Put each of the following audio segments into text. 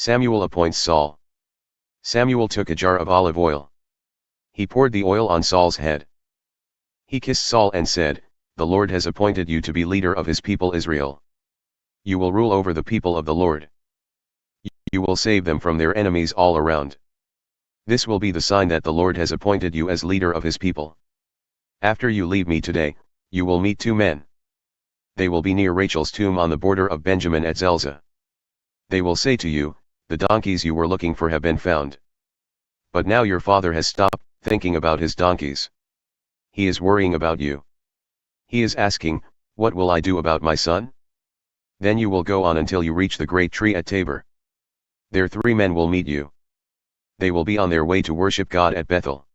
Samuel appoints Saul. Samuel took a jar of olive oil. He poured the oil on Saul's head. He kissed Saul and said, "The Lord has appointed you to be leader of his people Israel. You will rule over the people of the Lord. You will save them from their enemies all around. This will be the sign that the Lord has appointed you as leader of his people. After you leave me today, you will meet 2 men. They will be near Rachel's tomb on the border of Benjamin at Zelzah. They will say to you, 'The donkeys you were looking for have been found.' But now your father has stopped thinking about his donkeys. He is worrying about you. He is asking, 'What will I do about my son?' Then you will go on until you reach the great tree at Tabor. There 3 men will meet you. They will be on their way to worship God at Bethel.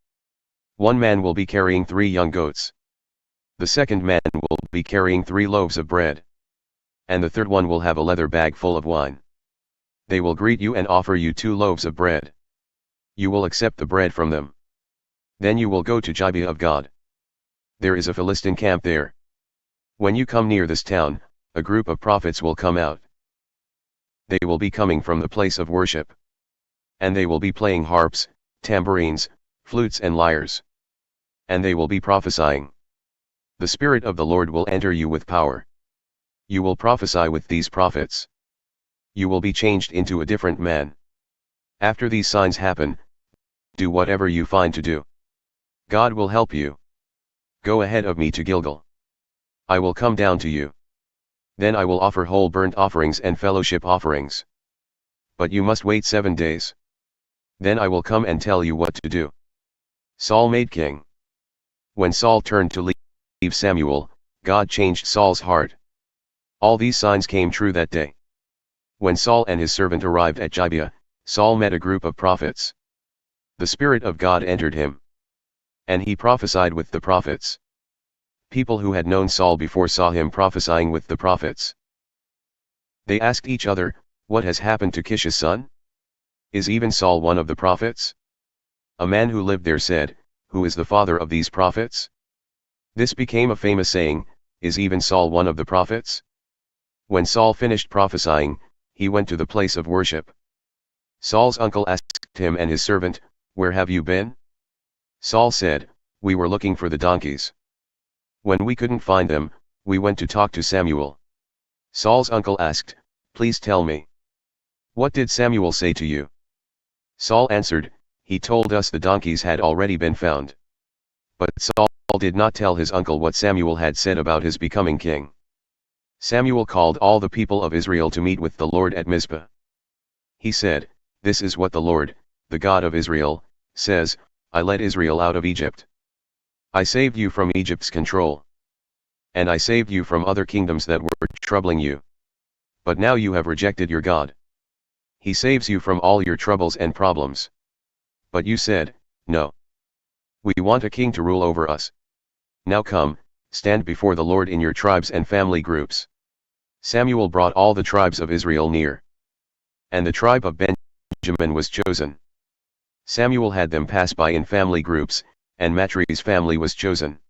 1 man will be carrying 3 young goats. The second man will be carrying 3 loaves of bread. And the third one will have a leather bag full of wine. They will greet you and offer you 2 loaves of bread. You will accept the bread from them. Then you will go to Gibeah of God. There is a Philistine camp there. When you come near this town, a group of prophets will come out. They will be coming from the place of worship. And they will be playing harps, tambourines, flutes and lyres. And they will be prophesying. The Spirit of the Lord will enter you with power. You will prophesy with these prophets. You will be changed into a different man. After these signs happen, do whatever you find to do. God will help you. Go ahead of me to Gilgal. I will come down to you. Then I will offer whole burnt offerings and fellowship offerings. But you must wait 7 days. Then I will come and tell you what to do." Saul made king. When Saul turned to leave Samuel, God changed Saul's heart. All these signs came true that day. When Saul and his servant arrived at Gibeah, Saul met a group of prophets. The Spirit of God entered him. And he prophesied with the prophets. People who had known Saul before saw him prophesying with the prophets. They asked each other, "What has happened to Kish's son? Is even Saul one of the prophets?" A man who lived there said, "Who is the father of these prophets?" This became a famous saying, "Is even Saul one of the prophets?" When Saul finished prophesying, he went to the place of worship. Saul's uncle asked him and his servant, "Where have you been?" Saul said, "We were looking for the donkeys. When we couldn't find them, we went to talk to Samuel." Saul's uncle asked, "Please tell me. What did Samuel say to you?" Saul answered, "He told us the donkeys had already been found." But Saul did not tell his uncle what Samuel had said about his becoming king. Samuel called all the people of Israel to meet with the Lord at Mizpah. He said, "This is what the Lord, the God of Israel, says, I led Israel out of Egypt. I saved you from Egypt's control. And I saved you from other kingdoms that were troubling you. But now you have rejected your God. He saves you from all your troubles and problems. But you said, 'No. We want a king to rule over us.' Now come, stand before the Lord in your tribes and family groups." Samuel brought all the tribes of Israel near. And the tribe of Benjamin was chosen. Samuel had them pass by in family groups, and Matri's family was chosen.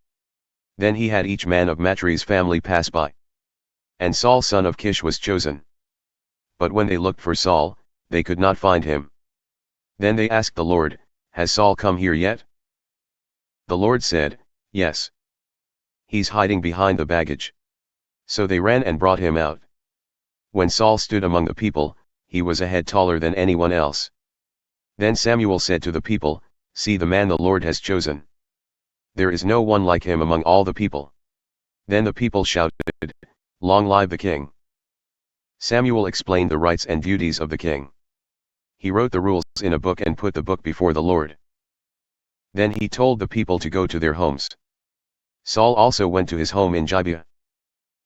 Then he had each man of Matri's family pass by. And Saul son of Kish was chosen. But when they looked for Saul, they could not find him. Then they asked the Lord, "Has Saul come here yet?" The Lord said, "Yes. He's hiding behind the baggage." So they ran and brought him out. When Saul stood among the people, he was a head taller than anyone else. Then Samuel said to the people, "See the man the Lord has chosen. There is no one like him among all the people." Then the people shouted, "Long live the king!" Samuel explained the rights and duties of the king. He wrote the rules in a book and put the book before the Lord. Then he told the people to go to their homes. Saul also went to his home in Gibeah.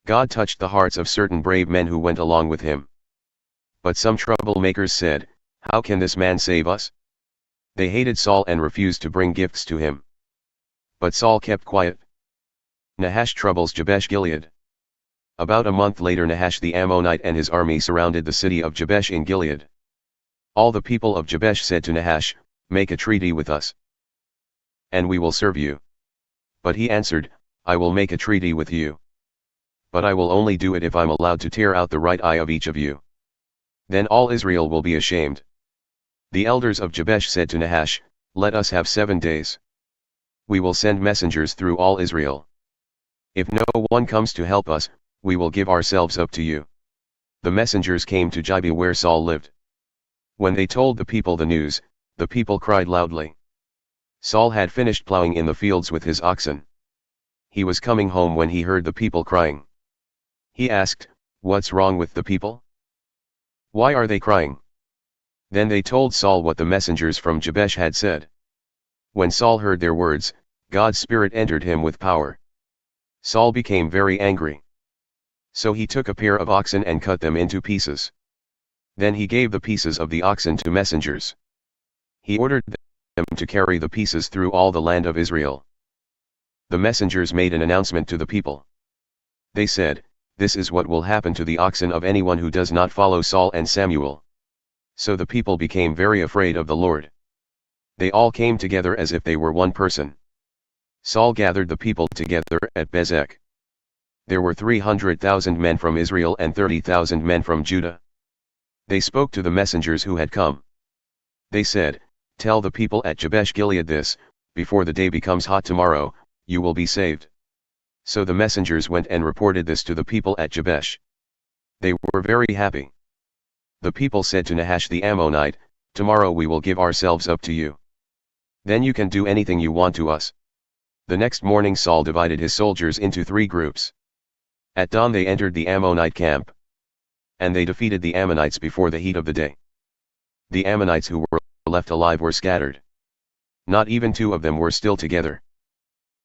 God touched the hearts of certain brave men who went along with him. But some troublemakers said, "How can this man save us?" They hated Saul and refused to bring gifts to him. But Saul kept quiet. Nahash troubles Jabesh Gilead. About a month later Nahash the Ammonite and his army surrounded the city of Jabesh in Gilead. All the people of Jabesh said to Nahash, "Make a treaty with us, and we will serve you." But he answered, "I will make a treaty with you. But I will only do it if I'm allowed to tear out the right eye of each of you." Then all Israel will be ashamed. The elders of Jabesh said to Nahash, Let us have 7 days. We will send messengers through all Israel. If no one comes to help us, we will give ourselves up to you. The messengers came to Gibeah where Saul lived. When they told the people the news, the people cried loudly. Saul had finished plowing in the fields with his oxen. He was coming home when he heard the people crying. He asked, What's wrong with the people? Why are they crying? Then they told Saul what the messengers from Jabesh had said. When Saul heard their words, God's Spirit entered him with power. Saul became very angry. So he took a pair of oxen and cut them into pieces. Then he gave the pieces of the oxen to messengers. He ordered them to carry the pieces through all the land of Israel. The messengers made an announcement to the people. They said, This is what will happen to the oxen of anyone who does not follow Saul and Samuel. So the people became very afraid of the Lord. They all came together as if they were one person. Saul gathered the people together at Bezek. There were 300,000 men from Israel and 30,000 men from Judah. They spoke to the messengers who had come. They said, Tell the people at Jabesh Gilead this, before the day becomes hot tomorrow, you will be saved. So the messengers went and reported this to the people at Jabesh. They were very happy. The people said to Nahash the Ammonite, Tomorrow we will give ourselves up to you. Then you can do anything you want to us. The next morning Saul divided his soldiers into 3 groups. At dawn they entered the Ammonite camp. And they defeated the Ammonites before the heat of the day. The Ammonites who were left alive were scattered. Not even 2 of them were still together.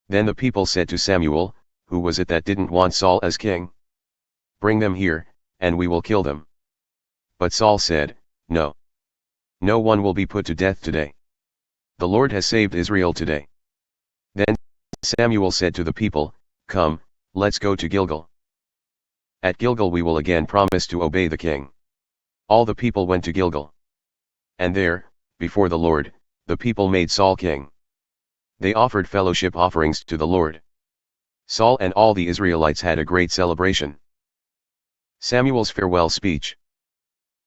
Then the people said to Samuel, Who was it that didn't want Saul as king? Bring them here, and we will kill them. But Saul said, No. No one will be put to death today. The Lord has saved Israel today. Then Samuel said to the people, Come, let's go to Gilgal. At Gilgal we will again promise to obey the king. All the people went to Gilgal. And there, before the Lord, the people made Saul king. They offered fellowship offerings to the Lord. Saul and all the Israelites had a great celebration. Samuel's farewell speech.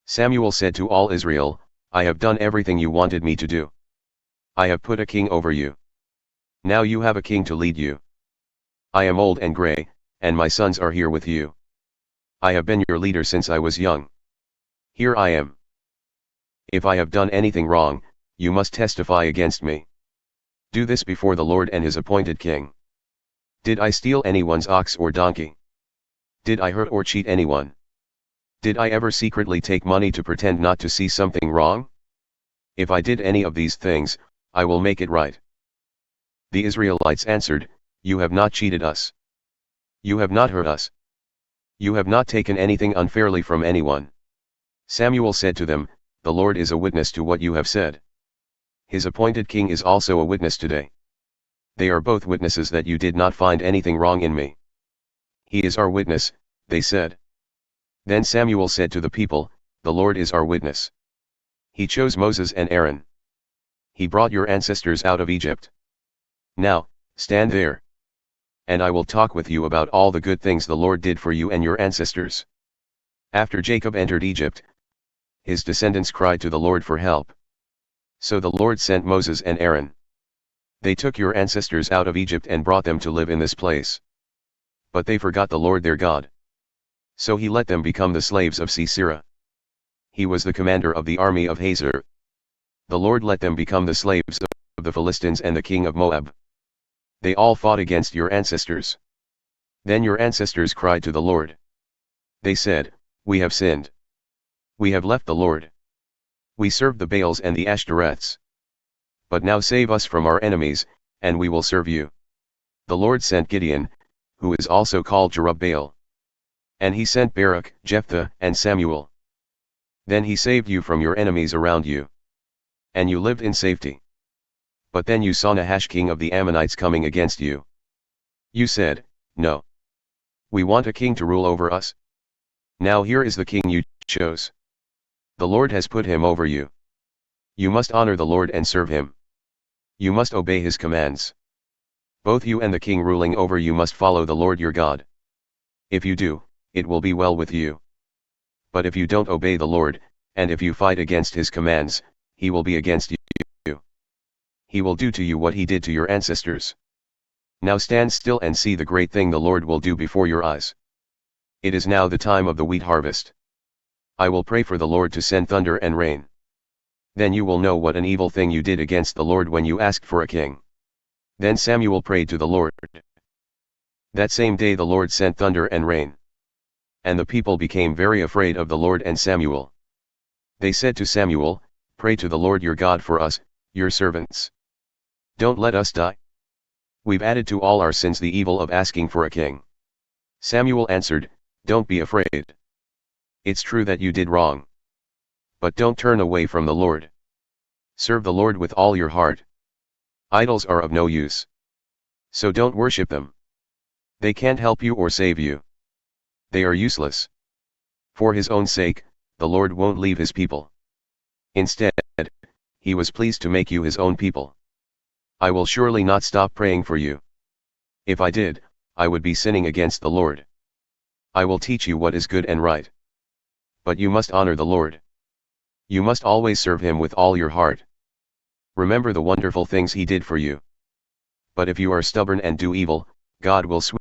Samuel said to all Israel, I have done everything you wanted me to do. I have put a king over you. Now you have a king to lead you. I am old and gray, and my sons are here with you. I have been your leader since I was young. Here I am. If I have done anything wrong, you must testify against me. Do this before the Lord and his appointed king. Did I steal anyone's ox or donkey? Did I hurt or cheat anyone? Did I ever secretly take money to pretend not to see something wrong? If I did any of these things, I will make it right. The Israelites answered, You have not cheated us. You have not hurt us. You have not taken anything unfairly from anyone. Samuel said to them, The Lord is a witness to what you have said. His appointed king is also a witness today. They are both witnesses that you did not find anything wrong in me. He is our witness, they said. Then Samuel said to the people, The Lord is our witness. He chose Moses and Aaron. He brought your ancestors out of Egypt. Now, stand there. And I will talk with you about all the good things the Lord did for you and your ancestors. After Jacob entered Egypt, his descendants cried to the Lord for help. So the Lord sent Moses and Aaron. They took your ancestors out of Egypt and brought them to live in this place. But they forgot the Lord their God. So he let them become the slaves of Sisera. He was the commander of the army of Hazor. The Lord let them become the slaves of the Philistines and the king of Moab. They all fought against your ancestors. Then your ancestors cried to the Lord. They said, We have sinned. We have left the Lord. We served the Baals and the Ashtoreths. But now save us from our enemies, and we will serve you. The Lord sent Gideon, who is also called Jerubbaal. And he sent Barak, Jephthah, and Samuel. Then he saved you from your enemies around you. And you lived in safety. But then you saw Nahash king of the Ammonites coming against you. You said, No. We want a king to rule over us. Now here is the king you chose. The Lord has put him over you. You must honor the Lord and serve him. You must obey his commands. Both you and the king ruling over you must follow the Lord your God. If you do, it will be well with you. But if you don't obey the Lord, and if you fight against his commands, he will be against you. He will do to you what he did to your ancestors. Now stand still and see the great thing the Lord will do before your eyes. It is now the time of the wheat harvest. I will pray for the Lord to send thunder and rain. Then you will know what an evil thing you did against the Lord when you asked for a king. Then Samuel prayed to the Lord. That same day the Lord sent thunder and rain. And the people became very afraid of the Lord and Samuel. They said to Samuel, "Pray to the Lord your God for us, your servants. Don't let us die. We've added to all our sins the evil of asking for a king." Samuel answered, "Don't be afraid. It's true that you did wrong. But don't turn away from the Lord. Serve the Lord with all your heart. Idols are of no use. So don't worship them. They can't help you or save you. They are useless. For his own sake, the Lord won't leave his people. Instead, he was pleased to make you his own people. I will surely not stop praying for you. If I did, I would be sinning against the Lord. I will teach you what is good and right. But you must honor the Lord. You must always serve him with all your heart. Remember the wonderful things he did for you. But if you are stubborn and do evil, God will sweep